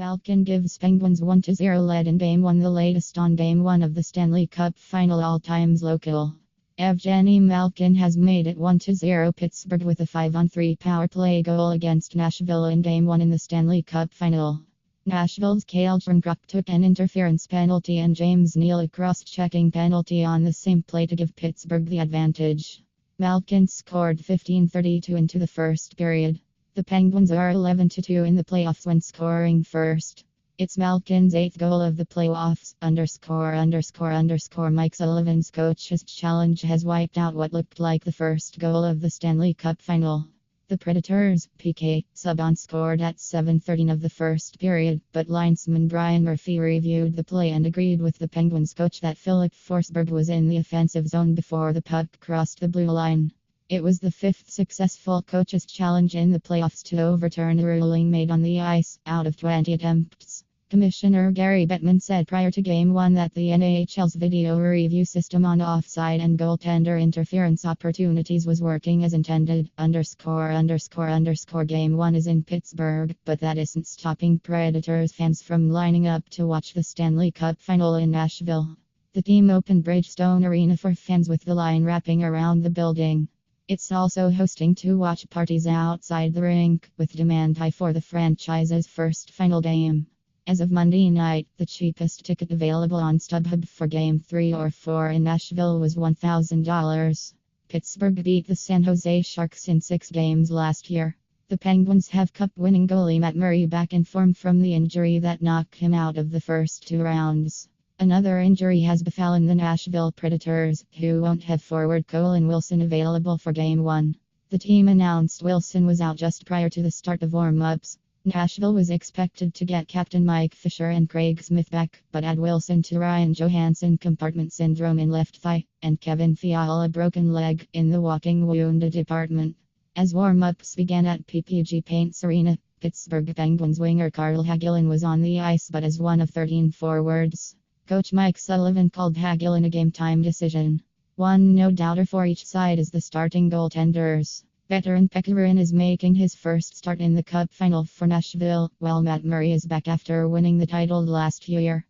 Malkin gives Penguins 1-0 lead in Game 1, the latest on Game 1 of the Stanley Cup Final all times local. Evgeny Malkin has made it 1-0 Pittsburgh with a 5-on-3 power play goal against Nashville in Game 1 in the Stanley Cup Final. Nashville's Kale Jarnkrok took an interference penalty and James Neal a cross-checking penalty on the same play to give Pittsburgh the advantage. Malkin scored 15:32 into the first period. The Penguins are 11-2 in the playoffs when scoring first. It's Malkin's 8th goal of the playoffs. _____ Mike Sullivan's coach's challenge has wiped out what looked like the first goal of the Stanley Cup Final. The Predators' PK Subban scored at 7:13 of the first period, but linesman Brian Murphy reviewed the play and agreed with the Penguins coach that Philip Forsberg was in the offensive zone before the puck crossed the blue line. It was the 5th successful coach's challenge in the playoffs to overturn a ruling made on the ice, out of 20 attempts. Commissioner Gary Bettman said prior to Game 1 that the NHL's video review system on offside and goaltender interference opportunities was working as intended. Game 1 is in Pittsburgh, but that isn't stopping Predators fans from lining up to watch the Stanley Cup Final in Nashville. The team opened Bridgestone Arena for fans with the line wrapping around the building. It's also hosting 2 watch parties outside the rink, with demand high for the franchise's first final game. As of Monday night, the cheapest ticket available on StubHub for Game 3 or 4 in Nashville was $1,000. Pittsburgh beat the San Jose Sharks in 6 games last year. The Penguins have Cup-winning goalie Matt Murray back in form from the injury that knocked him out of the first 2 rounds. Another injury has befallen the Nashville Predators, who won't have forward Colin Wilson available for Game 1. The team announced Wilson was out just prior to the start of warm-ups. Nashville was expected to get captain Mike Fisher and Craig Smith back, but add Wilson to Ryan Johansson compartment syndrome in left thigh, and Kevin Fiala broken leg in the walking wound department. As warm-ups began at PPG Paints Arena, Pittsburgh Penguins winger Carl Hagelin was on the ice but as one of 13 forwards. Coach Mike Sullivan called Hagelin a game-time decision. One no-doubter for each side is the starting goaltenders. Veteran Pekkarin is making his first start in the Cup Final for Nashville, while Matt Murray is back after winning the title last year.